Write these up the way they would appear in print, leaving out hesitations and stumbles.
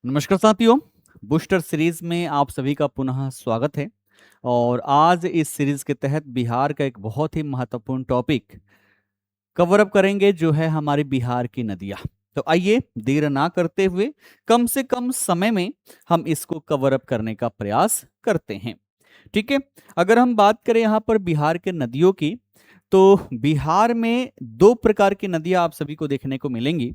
नमस्कार साथियों। Booster series में आप सभी का पुनः स्वागत है। और आज इस सीरीज के तहत बिहार का एक बहुत ही महत्वपूर्ण टॉपिक कवर अप करेंगे, जो है हमारी बिहार की नदियाँ। तो आइए देर ना करते हुए कम से कम समय में हम इसको कवर अप करने का प्रयास करते हैं। ठीक है। अगर हम बात करें यहाँ पर बिहार के नदियों की, तो बिहार में दो प्रकार की नदियां आप सभी को देखने को मिलेंगी।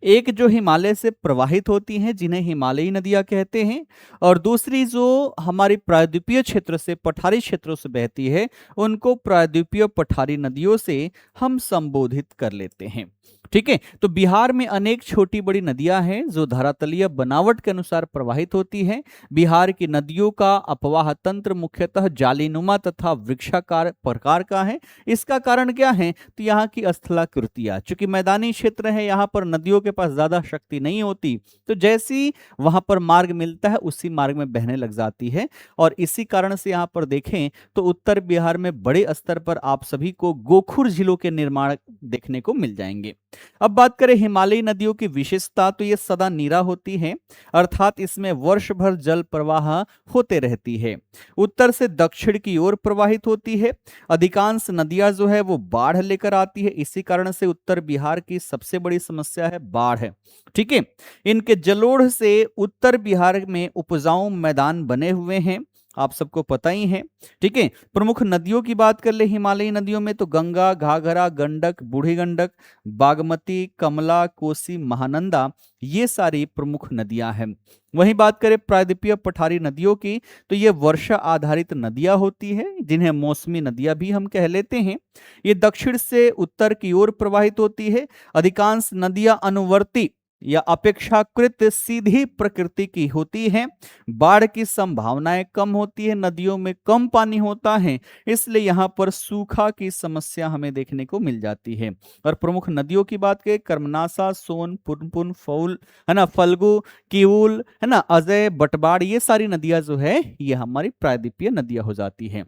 एक जो हिमालय से प्रवाहित होती हैं, जिन्हें हिमालयी नदियां कहते हैं, और दूसरी जो हमारी प्रायद्वीपीय क्षेत्र से, पठारी क्षेत्रों से बहती है, उनको प्रायद्वीपीय पठारी नदियों से हम संबोधित कर लेते हैं। ठीक है। तो बिहार में अनेक छोटी बड़ी नदियां हैं जो धरातलीय बनावट के अनुसार प्रवाहित होती हैं। बिहार की नदियों का अपवाह तंत्र मुख्यतः जालीनुमा तथा वृक्षाकार प्रकार का है। इसका कारण क्या है? तो यहाँ की स्थलाकृतियां, चूंकि मैदानी क्षेत्र है, यहाँ पर नदियों के पास ज्यादा शक्ति नहीं होती, तो जैसी वहां पर मार्ग मिलता है उसी मार्ग में बहने लग जाती है। और इसी कारण से यहाँ पर देखें तो उत्तर बिहार में बड़े स्तर पर आप सभी को गोखुर झीलों के निर्माण देखने को मिल जाएंगे। अब बात करें हिमालयी नदियों की विशेषता, तो ये सदा नीरा होती है, अर्थात इसमें वर्ष भर जल प्रवाह होते रहती है। उत्तर से दक्षिण की ओर प्रवाहित होती है। अधिकांश नदियां जो है वो बाढ़ लेकर आती है, इसी कारण से उत्तर बिहार की सबसे बड़ी समस्या है बाढ़ है। ठीक है। इनके जलोढ़ से उत्तर बिहार में उपजाऊ मैदान बने हुए हैं, आप सबको पता ही है। ठीक है। प्रमुख नदियों की बात कर ले हिमालयी नदियों में, तो गंगा, घाघरा, गंडक, बूढ़ी गंडक, बागमती, कमला, कोसी, महानंदा, ये सारी प्रमुख नदियां हैं। वहीं बात करें प्रायद्वीपीय पठारी नदियों की, तो ये वर्षा आधारित नदियां होती हैं, जिन्हें मौसमी नदियां भी हम कह लेते हैं। ये दक्षिण से उत्तर की ओर प्रवाहित होती है। अधिकांश नदियां अनुवर्ती या अपेक्षाकृत सीधी प्रकृति की होती हैं। बाढ़ की संभावनाएं कम होती है, नदियों में कम पानी होता है, इसलिए यहाँ पर सूखा की समस्या हमें देखने को मिल जाती है। और प्रमुख नदियों की बात करें, कर्मनासा, सोन, पुनपुन, फौल, है ना, फल्गु, किऊल, है ना, अजय, बटबाड़, ये सारी नदियां जो है ये हमारी प्रायद्वीपीय नदियां हो जाती हैं।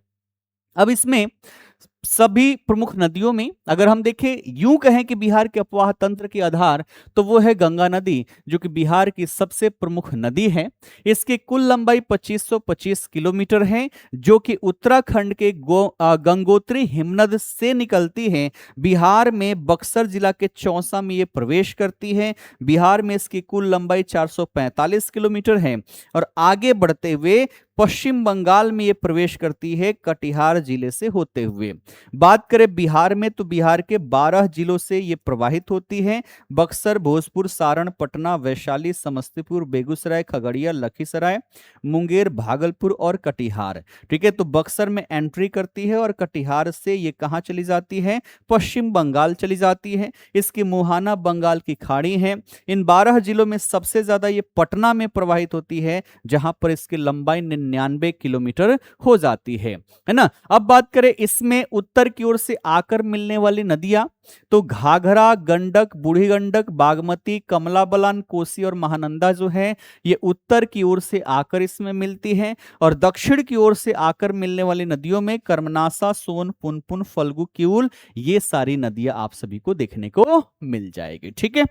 अब इसमें सभी प्रमुख नदियों में अगर हम देखें, यूं कहें कि बिहार के अपवाह तंत्र के आधार, तो वो है गंगा नदी, जो कि बिहार की सबसे प्रमुख नदी है। इसकी कुल लंबाई 2525 किलोमीटर है, जो कि उत्तराखंड के गंगोत्री हिमनद से निकलती है। बिहार में बक्सर जिला के चौसा में ये प्रवेश करती है। बिहार में इसकी कुल लंबाई 445 किलोमीटर है, और आगे बढ़ते हुए पश्चिम बंगाल में ये प्रवेश करती है, कटिहार जिले से होते हुए। बात करें बिहार में, तो बिहार के 12 जिलों से ये प्रवाहित होती है। बक्सर, भोजपुर, सारण, पटना, वैशाली, समस्तीपुर, बेगूसराय, खगड़िया, लखीसराय, मुंगेर, भागलपुर और कटिहार। ठीक है। तो बक्सर में एंट्री करती है, और कटिहार से ये कहां चली जाती है? पश्चिम बंगाल चली जाती है। इसकी मुहाना बंगाल की खाड़ी है। इन 12 जिलों में सबसे ज्यादा ये पटना में प्रवाहित होती है, जहां पर इसकी लंबाई 99 किलोमीटर हो जाती है ना। अब बात करें इसमें उत्तर की ओर से आकर मिलने वाली नदियां, तो घाघरा, गंडक, बूढ़ी गंडक, बागमती, कमला बलान, कोसी और महानंदा जो है ये उत्तर की ओर से आकर इसमें मिलती है। और दक्षिण की ओर से आकर मिलने वाली नदियों में कर्मनासा, सोन, पुनपुन, फल्गु, किऊल, ये सारी नदियां आप सभी को देखने को मिल जाएगी। ठीक है।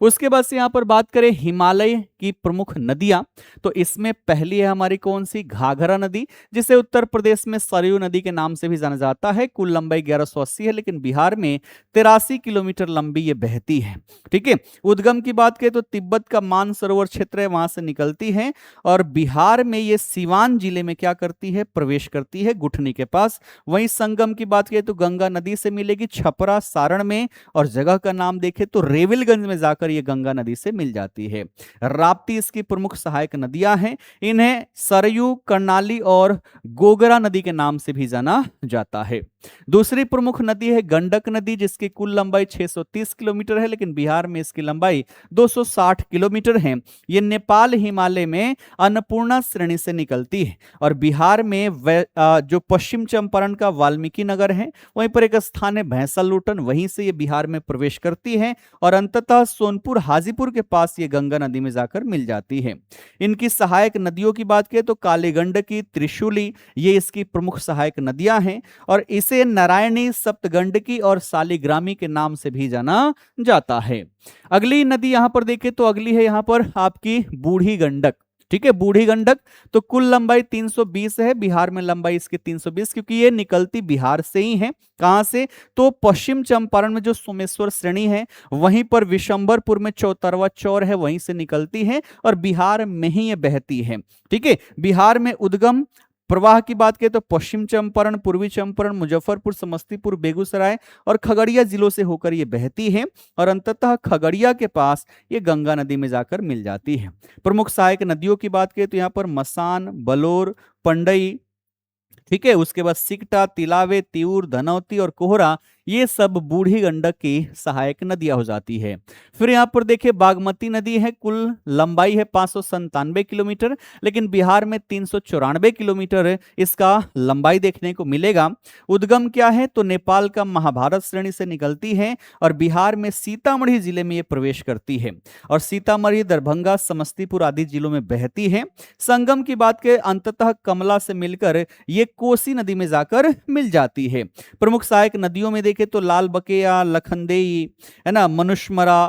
उसके बाद से यहां पर बात करें हिमालय की प्रमुख नदियां, तो इसमें पहली है हमारी कौन सी? घाघरा नदी, जिसे उत्तर प्रदेश में सरयू नदी के नाम से भी जाना जाता है। कुल लंबाई 1180 है, लेकिन बिहार में 83 किलोमीटर लंबी ये बहती है। ठीक है। उद्गम की बात करें तो तिब्बत का मानसरोवर क्षेत्र है, वहां से निकलती है, और बिहार में ये सिवान जिले में क्या करती है? प्रवेश करती है, गुठनी के पास। वहीं संगम की बात करें तो गंगा नदी से मिलेगी छपरा, सारण में, और जगह का नाम देखें तो रेविलगंज में जाकर ये गंगा नदी से मिल जाती है। राप्ती इसकी प्रमुख सहायक नदियां हैं। इन्हें सरयू, कर्णाली और गोगरा नदी के नाम से भी जाना जाता है। दूसरी प्रमुख नदी है गंडक नदी, जिसकी कुल लंबाई 630 किलोमीटर है, लेकिन बिहार में इसकी लंबाई 260 किलोमीटर है। यह नेपाल हिमालय में अन्नपूर्णा श्रेणी से निकलती है, और बिहार में जो पश्चिम चंपारण का वाल्मीकि नगर है, वहीं पर एक स्थान है भैंसालूटन, वहीं से ये बिहार में प्रवेश करती है, और अंततः सोनपुर, हाजीपुर के पास ये गंगा नदी में जाकर मिल जाती है। इनकी सहायक नदियों की बात करें तो काली गंडकी, त्रिशूली, ये इसकी प्रमुख सहायक नदियां हैं, और इसे इसे नारायणी, सप्तगंडकी और सालिग्रामी के नाम से भी जाना जाता है। अगली नदी यहां पर देखें तो अगली है यहां पर आपकी बूढ़ी गंडक। ठीक है, बूढ़ी गंडक तो कुल लंबाई 320 है, बिहार में लंबाई इसकी 320, क्योंकि ये निकलती बिहार से ही है। कहां से? तो पश्चिम चंपारण में जो सोमेश्वर श्रेणी है वहीं पर विशंबरपुर में चौतरवा चौर है, वहीं से निकलती है और बिहार में ही ये बहती है। ठीक है, बिहार में उद्गम प्रवाह की बात करें तो पश्चिम चंपारण, पूर्वी चंपारण, मुजफ्फरपुर, समस्तीपुर, बेगूसराय और खगड़िया जिलों से होकर ये बहती है और अंततः खगड़िया के पास ये गंगा नदी में जाकर मिल जाती है। प्रमुख सहायक नदियों की बात करें तो यहाँ पर मसान, बलोर, पंडई, ठीक है, उसके बाद सिकटा, तिलावे, तिऊर, धनौती और कोहरा, ये सब बूढ़ी गंडक की सहायक नदियां हो जाती है। फिर यहाँ पर देखिए बागमती नदी है, कुल लंबाई है 597 किलोमीटर, लेकिन बिहार में 394 किलोमीटर इसका लंबाई देखने को मिलेगा। उद्गम क्या है? तो नेपाल का महाभारत श्रेणी से निकलती है और बिहार में सीतामढ़ी जिले में ये प्रवेश करती है और सीतामढ़ी, दरभंगा, समस्तीपुर आदि जिलों में बहती है। संगम की बात के अंततः कमला से मिलकर ये कोसी नदी में जाकर मिल जाती है। प्रमुख सहायक नदियों में देखें तो लाल बकेया, लखनदेई है ना, मनुष्मरा,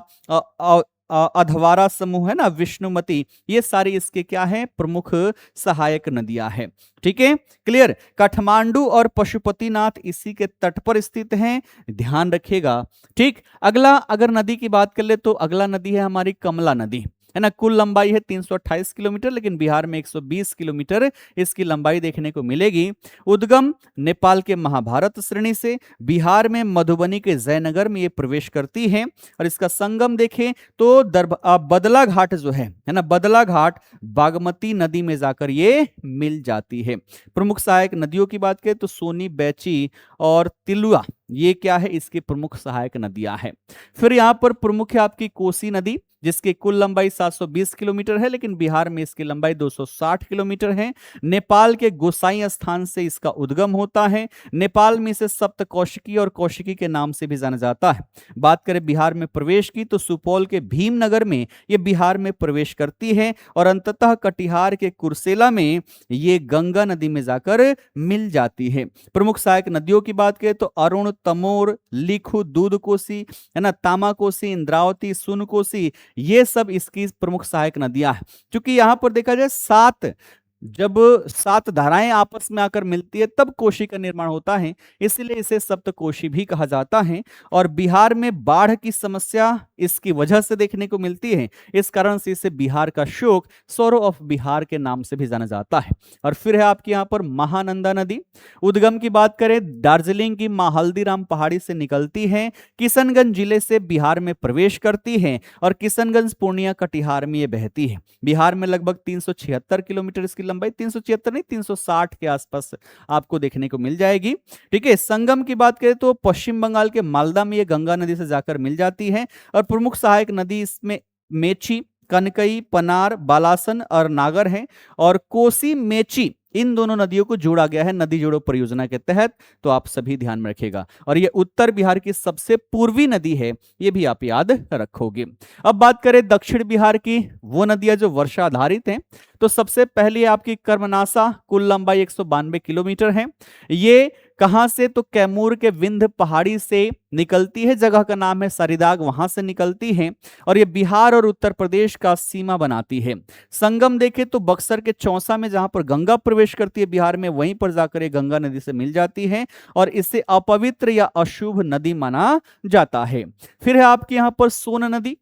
अधवारा समूह है ना, विष्णुमती, ये सारी इसके क्या है? प्रमुख सहायक नदियां हैं। ठीक है, क्लियर। काठमांडू और पशुपतिनाथ इसी के तट पर स्थित हैं, ध्यान रखिएगा। ठीक, अगला अगर नदी की बात कर ले तो अगला नदी है हमारी कमला नदी, है ना। कुल लंबाई है 328 किलोमीटर, लेकिन बिहार में 120 किलोमीटर इसकी लंबाई देखने को मिलेगी। उद्गम नेपाल के महाभारत श्रेणी से, बिहार में मधुबनी के जयनगर में ये प्रवेश करती है और इसका संगम देखें तो बदला घाट जो है ना, बदला घाट बागमती नदी में जाकर ये मिल जाती है। प्रमुख सहायक नदियों की बात करें तो सोनी, बैची और तिलुआ, ये क्या है? इसकी प्रमुख सहायक नदियां हैं। फिर यहां पर प्रमुख है आपकी कोसी नदी, जिसकी कुल लंबाई 720 किलोमीटर है, लेकिन बिहार में इसकी लंबाई 260 किलोमीटर है। नेपाल के गोसाई स्थान से इसका उद्गम होता है। नेपाल में इसे सप्तकौशिकी और कौशिकी के नाम से भी जाना जाता है। बात करें बिहार में प्रवेश की तो सुपौल के भीमनगर में ये बिहार में प्रवेश करती है और अंततः कटिहार के कुर्सेला में ये गंगा नदी में जाकर मिल जाती है। प्रमुख सहायक नदियों की बात करें तो अरुण, तमोर, लिखु, दूध कोसी है ना, तामा कोसी, इंद्रावती, सुन कोसी, ये सब इसकी प्रमुख सहायक नदियां हैं। क्योंकि यहां पर देखा जाए जब 7 धाराएं आपस में आकर मिलती है तब कोशी का निर्माण होता है, इसलिए इसे सप्तकोशी भी कहा जाता है। और बिहार में बाढ़ की समस्या इसकी वजह से देखने को मिलती है, इस कारण से इसे बिहार का शोक, सौरो ऑफ बिहार के नाम से भी जाना जाता है। और फिर है आपके यहाँ पर महानंदा नदी। उद्गम की बात करें दार्जिलिंग की हल्दीराम पहाड़ी से निकलती है, किशनगंज जिले से बिहार में प्रवेश करती है और किशनगंज, पूर्णिया, कटिहार में यह बहती है। बिहार में लगभग 376 किलोमीटर इसकी लंबाई, 376 नहीं 360 के आसपास आपको देखने को मिल जाएगी। ठीक है, संगम की बात करें तो पश्चिम बंगाल के मालदा में ये गंगा नदी से जाकर मिल जाती है और प्रमुख सहायक नदी इसमें मेची, कनकई, पनार, बालासन और नागर है और कोसी, मेची, इन दोनों नदियों को जोड़ा गया है नदी जोड़ो परियोजना के तहत, तो आप सभी ध्यान में रखिएगा। और ये उत्तर बिहार की सबसे पूर्वी नदी है, ये भी आप याद रखोगे। अब बात करें दक्षिण बिहार की, वो नदियां जो वर्षा आधारित हैं, तो सबसे पहले आपकी कर्मनासा, कुल लंबाई 192 किलोमीटर है। ये कहां से? तो कैमूर के विंध्य पहाड़ी से निकलती है, जगह का नाम है सरिदाग, वहां से निकलती है और ये बिहार और उत्तर प्रदेश का सीमा बनाती है। संगम देखें तो बक्सर के चौसा में जहां पर गंगा प्रवेश करती है बिहार में, वहीं पर जाकर ये गंगा नदी से मिल जाती है और इसे अपवित्र या अशुभ नदी माना जाता है। फिर है आपके यहां पर सोन नदी,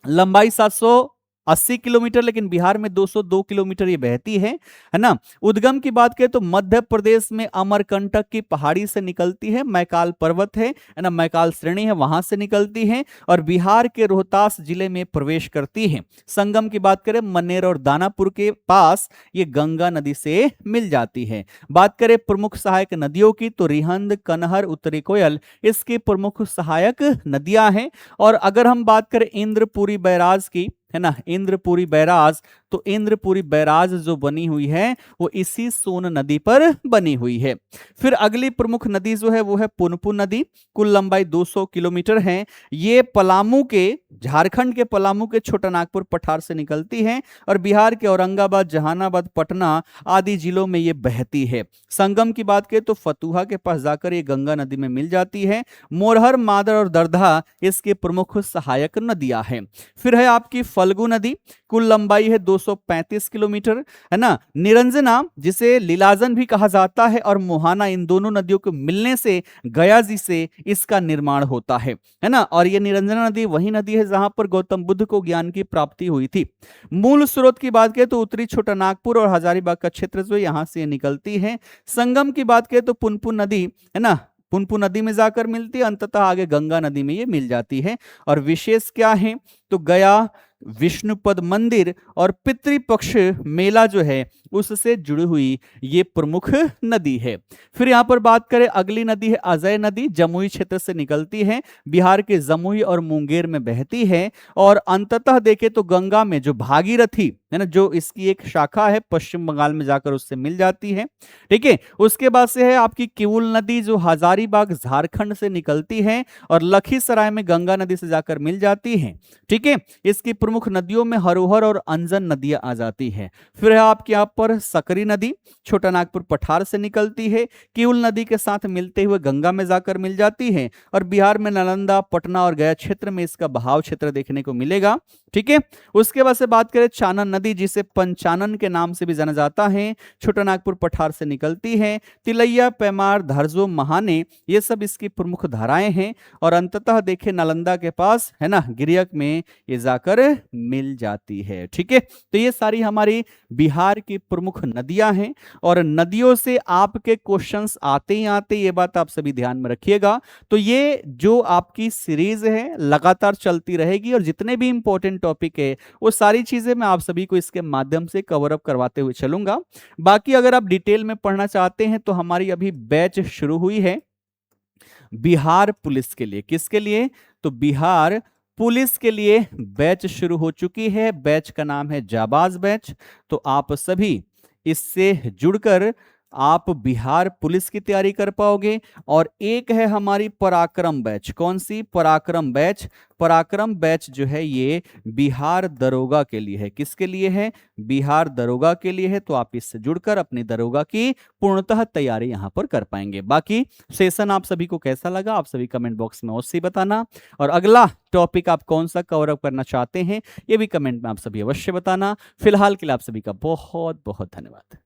लंबाई 780 किलोमीटर, लेकिन बिहार में 202 किलोमीटर ये बहती है ना। उद्गम की बात करें तो मध्य प्रदेश में अमरकंटक की पहाड़ी से निकलती है, मैकाल पर्वत है ना, मैकाल श्रेणी है, वहां से निकलती है और बिहार के रोहतास जिले में प्रवेश करती है। संगम की बात करें मनेर और दानापुर के पास ये गंगा नदी से मिल जाती है। बात करें प्रमुख सहायक नदियों की तो रिहंद, कनहर, उत्तरी कोयल इसकी प्रमुख सहायक नदियां हैं। और अगर हम बात करें इंद्रपुरी बैराज की, है ना, इंद्रपुरी बैराज, तो इंद्रपुरी बैराज जो बनी हुई है वो इसी सोन नदी पर बनी हुई है। फिर अगली प्रमुख नदी जो है वो है पुनपुन नदी, कुल लंबाई 200 किलोमीटर है। ये पलामू के, झारखंड के पलामू के छोटा नागपुर पठार से निकलती है और बिहार के औरंगाबाद, जहानाबाद, पटना आदि जिलों में ये बहती है। संगम की बात करें तो फतुहा के पास जाकर ये गंगा नदी में मिल जाती है। मोरहर, मादर और दरधा इसके प्रमुख सहायक नदियां हैं। फिर है आपकी फल्गु नदी, कुल लंबाई है 235 किलोमीटर, है ना। निरंजना, जिसे लीलाजन भी कहा जाता है, और मोहाना, इन दोनों नदियों के मिलने से गया जी से इसका निर्माण होता है ना। और ये निरंजना नदी वही नदी है जहां पर गौतम बुद्ध को ज्ञान की प्राप्ति हुई थी। मूल स्रोत की बात करें तो उत्तरी छोटा नागपुर और हजारीबाग का क्षेत्र जो यहां से निकलती है। संगम की बात करें तो पुनपुन नदी, है ना, पुनपुन नदी में जाकर मिलती है, अंततः आगे गंगा नदी में ये मिल जाती है। और विशेष क्या है तो गया विष्णुपद मंदिर और पितृपक्ष मेला जो है उससे जुड़ी हुई ये प्रमुख नदी है। फिर यहां पर बात करें, अगली नदी है अजय नदी, जमुई क्षेत्र से निकलती है, बिहार के जमुई और मुंगेर में बहती है। और अंततः देखें तो गंगा में जो भागीरथी है ना, जो इसकी एक शाखा है, पश्चिम बंगाल में जाकर उससे मिल जाती है। ठीक है, उसके बाद से है आपकी किऊल नदी, जो हजारीबाग झारखंड से निकलती है और लखीसराय में गंगा नदी से जाकर मिल जाती है। ठीक है, इसकी प्रमुख नदियों में हरोहर और अंजन नदियां आ जाती है। फिर है आपके यहाँ पर सकरी नदी, छोटा नागपुर पठार से निकलती है, किऊल नदी के साथ मिलते हुए गंगा में जाकर मिल जाती है। और बिहार में नालंदा, पटना और गया क्षेत्र में इसका बहाव क्षेत्र देखने को मिलेगा। ठीक है, उसके बाद से बात करें चानन नदी, जिसे पंचानन के नाम से भी जाना जाता है, छोटा नागपुर पठार से निकलती है। तिलैया, पैमार, धरजो, महाने, ये सब इसकी प्रमुख धाराएं हैं। और अंततः देखें नालंदा के पास, है ना, गिरियक में ये जाकर मिल जाती है। ठीक है, तो ये सारी हमारी बिहार की प्रमुख नदियां हैं। और नदियों से आपके क्वेश्चंस आते ही आते, ये बात आप सभी ध्यान में रखिएगा। तो ये जो आपकी सीरीज है लगातार चलती रहेगी और जितने भी इंपॉर्टेंट टॉपिक है वो सारी चीजें मैं आप सभी को इसके माध्यम से कवर अप करवाते हुए चलूंगा। बाकी अगर आप डिटेल में पढ़ना चाहते हैं तो हमारी अभी बैच शुरू हुई है बिहार पुलिस के लिए। किसके लिए? तो बिहार पुलिस के लिए बैच शुरू हो चुकी है। बैच का नाम है जाबाज बैच। तो आप सभी इससे जुड़कर आप बिहार पुलिस की तैयारी कर पाओगे। और एक है हमारी पराक्रम बैच। कौन सी? पराक्रम बैच। पराक्रम बैच जो है ये बिहार दरोगा के लिए है। किसके लिए है? बिहार दरोगा के लिए है। तो आप इससे जुड़कर अपनी दरोगा की पूर्णतः तैयारी यहां पर कर पाएंगे। बाकी सेशन आप सभी को कैसा लगा आप सभी कमेंट बॉक्स में अवश्य बताना। और अगला टॉपिक आप कौन सा कवर अप करना चाहते हैं ये भी कमेंट में आप सभी अवश्य बताना। फिलहाल के लिए आप सभी का बहुत बहुत धन्यवाद।